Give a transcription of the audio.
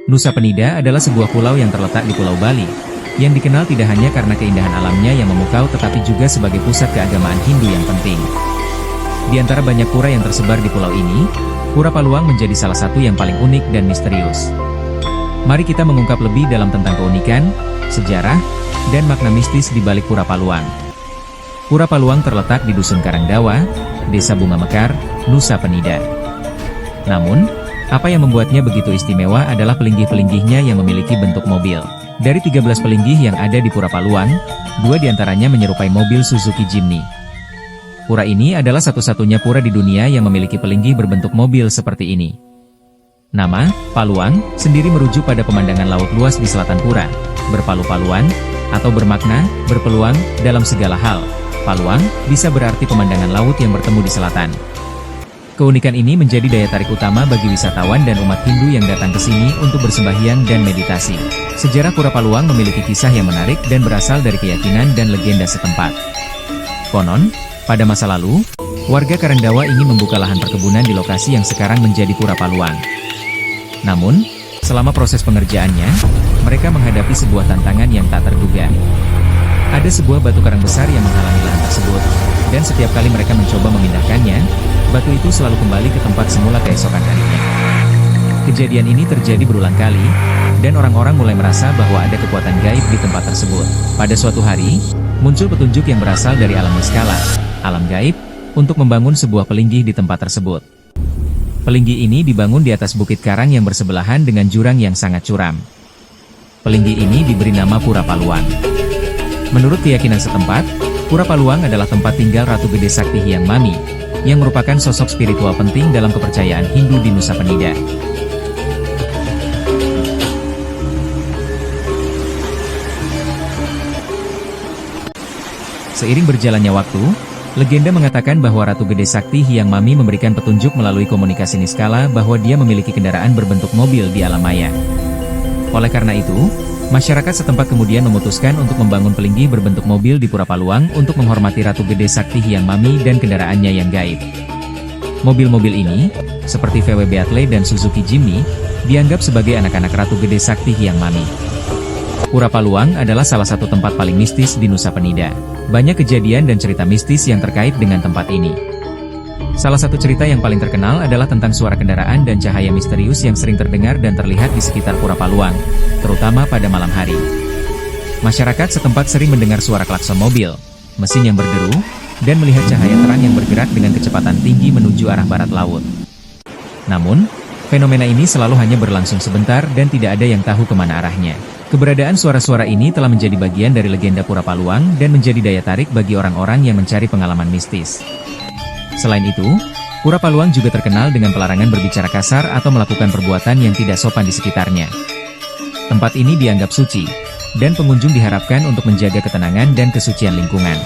Nusa Penida adalah sebuah pulau yang terletak di Pulau Bali, yang dikenal tidak hanya karena keindahan alamnya yang memukau tetapi juga sebagai pusat keagamaan Hindu yang penting. Di antara banyak pura yang tersebar di pulau ini, Pura Paluang menjadi salah satu yang paling unik dan misterius. Mari kita mengungkap lebih dalam tentang keunikan, sejarah, dan makna mistis di balik Pura Paluang. Pura Paluang terletak di Dusun Karangdawa, Desa Bunga Mekar, Nusa Penida. Namun, apa yang membuatnya begitu istimewa adalah pelinggih-pelinggihnya yang memiliki bentuk mobil. Dari 13 pelinggih yang ada di Pura Paluang, 2 diantaranya menyerupai mobil Suzuki Jimny. Pura ini adalah satu-satunya pura di dunia yang memiliki pelinggih berbentuk mobil seperti ini. Nama, Paluang, sendiri merujuk pada pemandangan laut luas di selatan pura, berpalu-paluan, atau bermakna, berpeluang, dalam segala hal. Paluang, bisa berarti pemandangan laut yang bertemu di selatan. Keunikan ini menjadi daya tarik utama bagi wisatawan dan umat Hindu yang datang ke sini untuk bersembahyang dan meditasi. Sejarah Pura Paluang memiliki kisah yang menarik dan berasal dari keyakinan dan legenda setempat. Konon, pada masa lalu, warga Karangdawa ingin membuka lahan perkebunan di lokasi yang sekarang menjadi Pura Paluang. Namun, selama proses pengerjaannya, mereka menghadapi sebuah tantangan yang tak terduga. Ada sebuah batu karang besar yang menghalangi lahan tersebut, dan setiap kali mereka mencoba memindahkannya, batu itu selalu kembali ke tempat semula keesokan harinya. Kejadian ini terjadi berulang kali, dan orang-orang mulai merasa bahwa ada kekuatan gaib di tempat tersebut. Pada suatu hari, muncul petunjuk yang berasal dari alam niskala, alam gaib, untuk membangun sebuah pelinggih di tempat tersebut. Pelinggih ini dibangun di atas bukit karang yang bersebelahan dengan jurang yang sangat curam. Pelinggih ini diberi nama Pura Paluang. Menurut keyakinan setempat, Pura Paluang adalah tempat tinggal Ratu Gede Sakti Hyang Mami, yang merupakan sosok spiritual penting dalam kepercayaan Hindu di Nusa Penida. Seiring berjalannya waktu, legenda mengatakan bahwa Ratu Gede Sakti Hyang Mami memberikan petunjuk melalui komunikasi niskala bahwa dia memiliki kendaraan berbentuk mobil di alam maya. Oleh karena itu, masyarakat setempat kemudian memutuskan untuk membangun pelinggih berbentuk mobil di Pura Paluang untuk menghormati Ratu Gede Sakti Hyang Mami dan kendaraannya yang gaib. Mobil-mobil ini, seperti VW Beatle dan Suzuki Jimny, dianggap sebagai anak-anak Ratu Gede Sakti Hyang Mami. Pura Paluang adalah salah satu tempat paling mistis di Nusa Penida. Banyak kejadian dan cerita mistis yang terkait dengan tempat ini. Salah satu cerita yang paling terkenal adalah tentang suara kendaraan dan cahaya misterius yang sering terdengar dan terlihat di sekitar Pura Paluang, terutama pada malam hari. Masyarakat setempat sering mendengar suara klakson mobil, mesin yang berderu, dan melihat cahaya terang yang bergerak dengan kecepatan tinggi menuju arah barat laut. Namun, fenomena ini selalu hanya berlangsung sebentar dan tidak ada yang tahu kemana arahnya. Keberadaan suara-suara ini telah menjadi bagian dari legenda Pura Paluang dan menjadi daya tarik bagi orang-orang yang mencari pengalaman mistis. Selain itu, Pura Paluang juga terkenal dengan pelarangan berbicara kasar atau melakukan perbuatan yang tidak sopan di sekitarnya. Tempat ini dianggap suci, dan pengunjung diharapkan untuk menjaga ketenangan dan kesucian lingkungan.